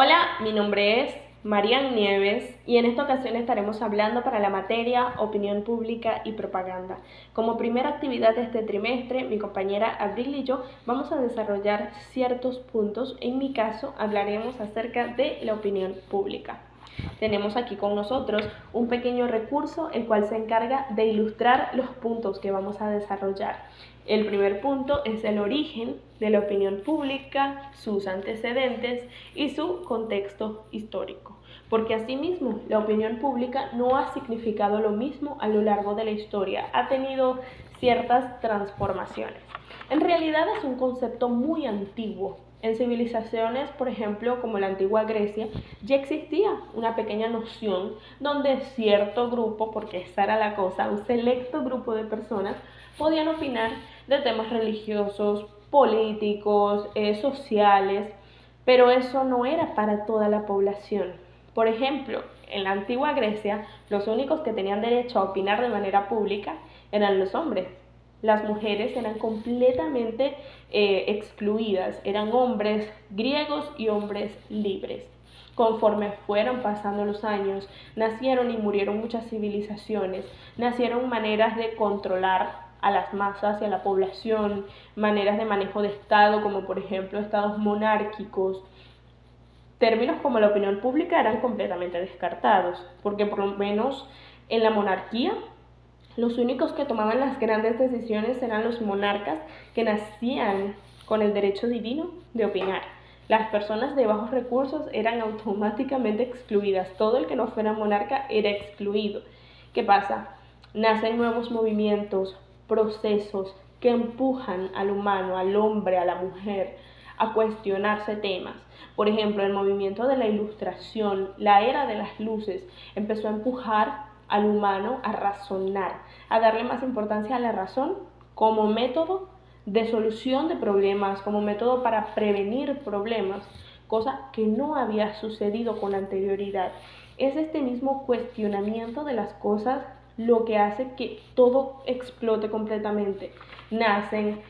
Hola, mi nombre es Marian Nieves y en esta ocasión estaremos hablando para la materia Opinión Pública y Propaganda. Como primera actividad de este trimestre, mi compañera Abril y yo vamos a desarrollar ciertos puntos. En mi caso, hablaremos acerca de la opinión pública. Tenemos aquí con nosotros un pequeño recurso el cual se encarga de ilustrar los puntos que vamos a desarrollar. El primer punto es el origen de la opinión pública, sus antecedentes y su contexto histórico. Porque asimismo, la opinión pública no ha significado lo mismo a lo largo de la historia, ha tenido ciertas transformaciones. En realidad es un concepto muy antiguo. En civilizaciones, por ejemplo, como la antigua Grecia, ya existía una pequeña noción donde cierto grupo, porque esa era la cosa, un selecto grupo de personas, podían opinar de temas religiosos, políticos, sociales, pero eso no era para toda la población. Por ejemplo, en la antigua Grecia, los únicos que tenían derecho a opinar de manera pública eran los hombres. Las mujeres eran completamente excluidas, eran hombres griegos y hombres libres. Conforme fueron pasando los años, nacieron y murieron muchas civilizaciones, nacieron maneras de controlar a las masas y a la población, maneras de manejo de Estado, como por ejemplo estados monárquicos. Términos como la opinión pública eran completamente descartados, porque por lo menos en la monarquía los únicos que tomaban las grandes decisiones eran los monarcas que nacían con el derecho divino de opinar. Las personas de bajos recursos eran automáticamente excluidas. Todo el que no fuera monarca era excluido. ¿Qué pasa? Nacen nuevos movimientos, procesos que empujan al humano, al hombre, a la mujer, a cuestionarse temas. Por ejemplo, el movimiento de la Ilustración, la era de las luces, empezó a empujar al humano a razonar, a darle más importancia a la razón como método de solución de problemas, como método para prevenir problemas, cosa que no había sucedido con anterioridad. Es este mismo cuestionamiento de las cosas lo que hace que todo explote completamente. Nacen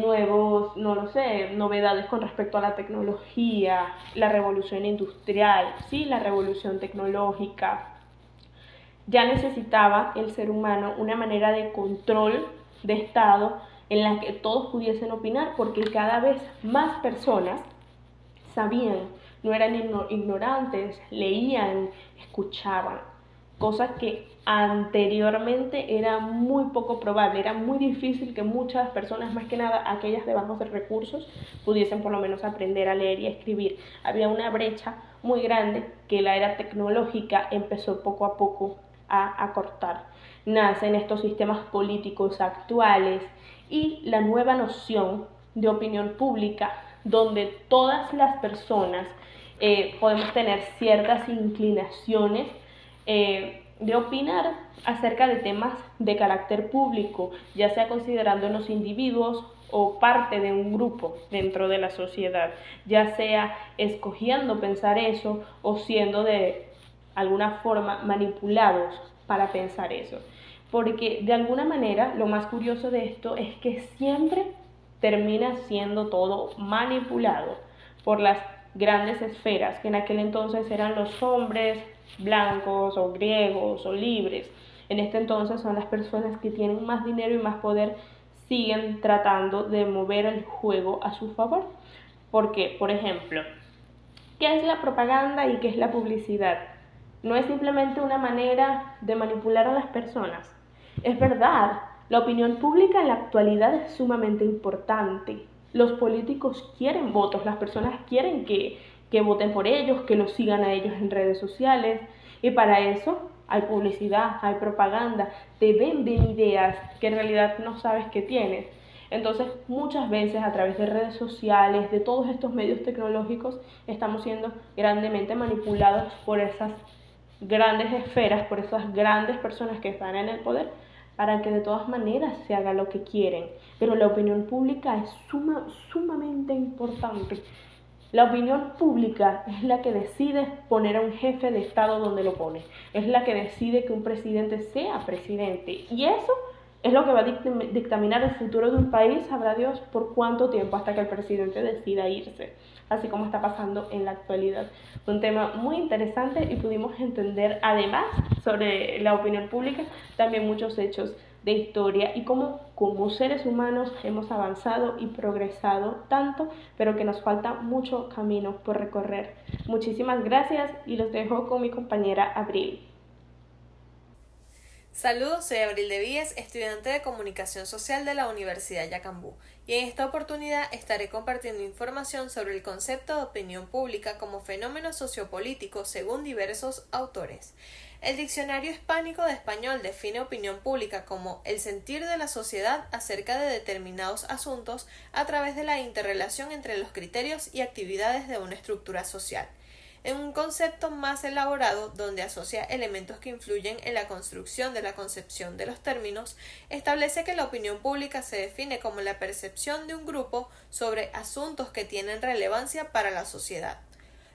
nuevos, no lo sé, novedades con respecto a la tecnología, la revolución industrial, sí, la revolución tecnológica. Ya necesitaba el ser humano una manera de control de Estado en la que todos pudiesen opinar, porque cada vez más personas sabían, no eran ignorantes, leían, escuchaban, cosas que anteriormente era muy poco probable, era muy difícil que muchas personas, más que nada aquellas de bajos recursos, pudiesen por lo menos aprender a leer y a escribir. Había una brecha muy grande que la era tecnológica empezó poco a poco a acortar. Nacen estos sistemas políticos actuales y la nueva noción de opinión pública, donde todas las personas podemos tener ciertas inclinaciones de opinar acerca de temas de carácter público, ya sea considerándonos individuos o parte de un grupo dentro de la sociedad, ya sea escogiendo pensar eso o siendo de alguna forma manipulados para pensar eso. Porque de alguna manera lo más curioso de esto es que siempre termina siendo todo manipulado por las grandes esferas, que en aquel entonces eran los hombres blancos o griegos o libres. En este entonces son las personas que tienen más dinero y más poder, siguen tratando de mover el juego a su favor. Porque, por ejemplo, ¿qué es la propaganda y qué es la publicidad? No es simplemente una manera de manipular a las personas. Es verdad, la opinión pública en la actualidad es sumamente importante. Los políticos quieren votos, las personas quieren que voten por ellos, que los sigan a ellos en redes sociales. Y para eso hay publicidad, hay propaganda, te venden ideas que en realidad no sabes que tienes. Entonces, muchas veces a través de redes sociales, de todos estos medios tecnológicos, estamos siendo grandemente manipulados por esas grandes esferas, por esas grandes personas que están en el poder, para que de todas maneras se haga lo que quieren. Pero la opinión pública es sumamente importante. La opinión pública es la que decide poner a un jefe de Estado donde lo pone. Es la que decide que un presidente sea presidente. Y eso es lo que va a dictaminar el futuro de un país, sabrá Dios por cuánto tiempo, hasta que el presidente decida irse. así como está pasando en la actualidad. Un tema muy interesante y pudimos entender además sobre la opinión pública también muchos hechos de historia y cómo como seres humanos hemos avanzado y progresado tanto, pero que nos falta mucho camino por recorrer. Muchísimas gracias y los dejo con mi compañera Abril. Saludos, soy Abril de Víez, estudiante de Comunicación Social de la Universidad Yacambú, y en esta oportunidad estaré compartiendo información sobre el concepto de opinión pública como fenómeno sociopolítico según diversos autores. El Diccionario Hispánico de Español define opinión pública como el sentir de la sociedad acerca de determinados asuntos a través de la interrelación entre los criterios y actividades de una estructura social. En un concepto más elaborado, donde asocia elementos que influyen en la construcción de la concepción de los términos, establece que la opinión pública se define como la percepción de un grupo sobre asuntos que tienen relevancia para la sociedad.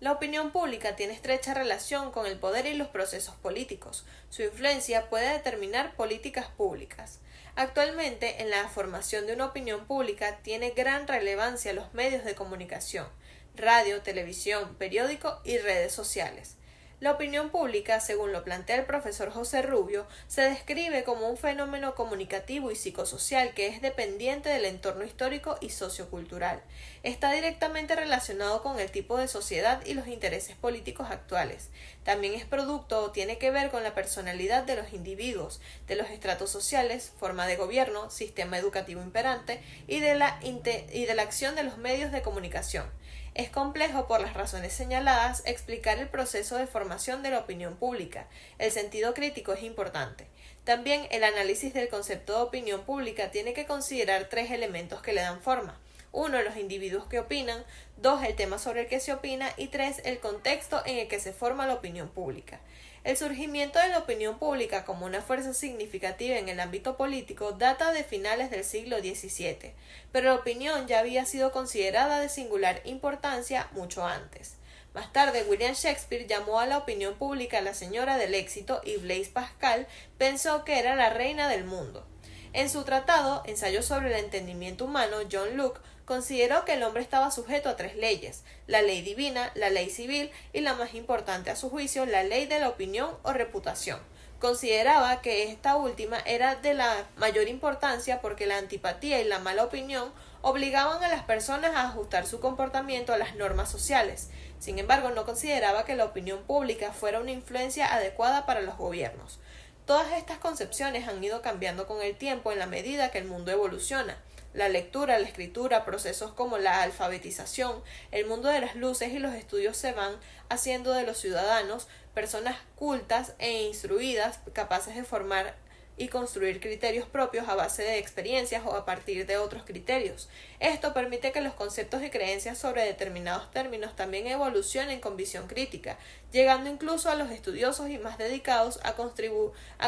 La opinión pública tiene estrecha relación con el poder y los procesos políticos. Su influencia puede determinar políticas públicas. Actualmente, en la formación de una opinión pública tiene gran relevancia los medios de comunicación, radio, televisión, periódico y redes sociales. La opinión pública, según lo plantea el profesor José Rubio, se describe como un fenómeno comunicativo y psicosocial que es dependiente del entorno histórico y sociocultural. Está directamente relacionado con el tipo de sociedad y los intereses políticos actuales. También es producto o tiene que ver con la personalidad de los individuos, de los estratos sociales, forma de gobierno, sistema educativo imperante y de la acción de los medios de comunicación. Es complejo, por las razones señaladas, explicar el proceso de formación de la opinión pública. El sentido crítico es importante. También el análisis del concepto de opinión pública tiene que considerar tres elementos que le dan forma. 1. Los individuos que opinan. 2. El tema sobre el que se opina. Y 3. El contexto en el que se forma la opinión pública. El surgimiento de la opinión pública como una fuerza significativa en el ámbito político data de finales del siglo XVII, pero la opinión ya había sido considerada de singular importancia mucho antes. Más tarde, William Shakespeare llamó a la opinión pública la señora del éxito y Blaise Pascal pensó que era la reina del mundo. En su tratado, Ensayo sobre el entendimiento humano, John Locke consideró que el hombre estaba sujeto a tres leyes: la ley divina, la ley civil y, la más importante a su juicio, la ley de la opinión o reputación. Consideraba que esta última era de la mayor importancia porque la antipatía y la mala opinión obligaban a las personas a ajustar su comportamiento a las normas sociales. Sin embargo, no consideraba que la opinión pública fuera una influencia adecuada para los gobiernos. Todas estas concepciones han ido cambiando con el tiempo en la medida que el mundo evoluciona. La lectura, la escritura, procesos como la alfabetización, el mundo de las luces y los estudios se van haciendo de los ciudadanos personas cultas e instruidas, capaces de formar y construir criterios propios a base de experiencias o a partir de otros criterios. Esto permite que los conceptos y creencias sobre determinados términos también evolucionen con visión crítica, llegando incluso a los estudiosos y más dedicados a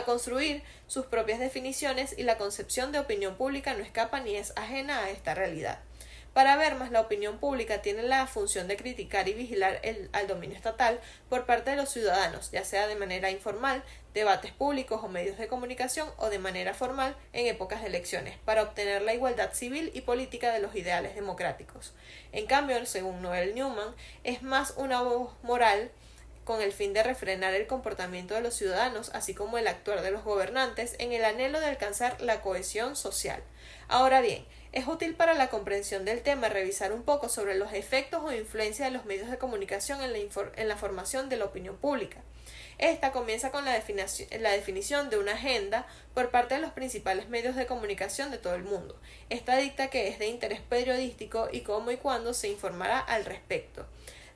construir sus propias definiciones, y la concepción de opinión pública no escapa ni es ajena a esta realidad. Para ver más, la opinión pública tiene la función de criticar y vigilar al dominio estatal por parte de los ciudadanos, ya sea de manera informal, debates públicos o medios de comunicación, o de manera formal en épocas de elecciones, para obtener la igualdad civil y política de los ideales democráticos. En cambio, según Noel Newman, es más una voz moral con el fin de refrenar el comportamiento de los ciudadanos, así como el actuar de los gobernantes en el anhelo de alcanzar la cohesión social. Ahora bien, es útil para la comprensión del tema revisar un poco sobre los efectos o influencia de los medios de comunicación en la formación de la opinión pública. Esta comienza con la definición de una agenda por parte de los principales medios de comunicación de todo el mundo. Esta dicta que es de interés periodístico y cómo y cuándo se informará al respecto.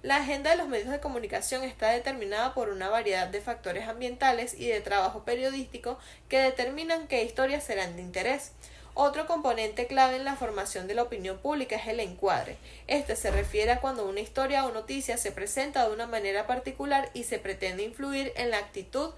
La agenda de los medios de comunicación está determinada por una variedad de factores ambientales y de trabajo periodístico que determinan qué historias serán de interés. Otro componente clave en la formación de la opinión pública es el encuadre. Este se refiere a cuando una historia o noticia se presenta de una manera particular y se pretende influir en la actitud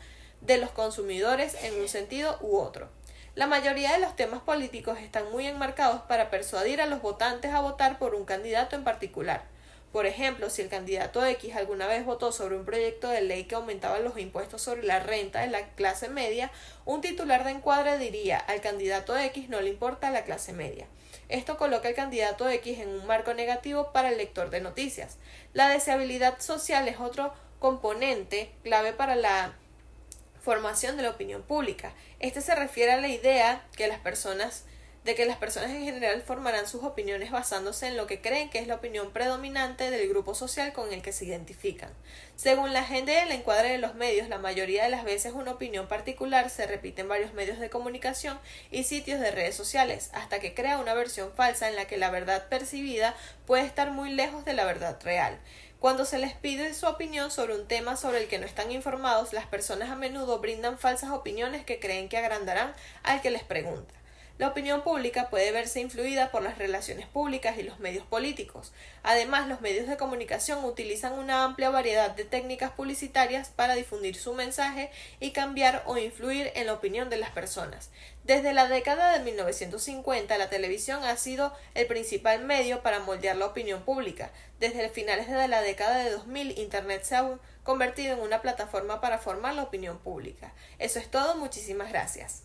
de los consumidores en un sentido u otro. La mayoría de los temas políticos están muy enmarcados para persuadir a los votantes a votar por un candidato en particular. Por ejemplo, si el candidato X alguna vez votó sobre un proyecto de ley que aumentaba los impuestos sobre la renta de la clase media, un titular de encuadre diría: al candidato X no le importa la clase media. Esto coloca al candidato X en un marco negativo para el lector de noticias. La deseabilidad social es otro componente clave para la formación de la opinión pública. Este se refiere a la idea de que las personas en general formarán sus opiniones basándose en lo que creen que es la opinión predominante del grupo social con el que se identifican. Según la agenda y el encuadre de los medios, la mayoría de las veces una opinión particular se repite en varios medios de comunicación y sitios de redes sociales, hasta que crea una versión falsa en la que la verdad percibida puede estar muy lejos de la verdad real. Cuando se les pide su opinión sobre un tema sobre el que no están informados, las personas a menudo brindan falsas opiniones que creen que agrandarán al que les pregunta. La opinión pública puede verse influida por las relaciones públicas y los medios políticos. Además, los medios de comunicación utilizan una amplia variedad de técnicas publicitarias para difundir su mensaje y cambiar o influir en la opinión de las personas. Desde la década de 1950, la televisión ha sido el principal medio para moldear la opinión pública. Desde finales de la década de 2000, Internet se ha convertido en una plataforma para formar la opinión pública. Eso es todo, muchísimas gracias.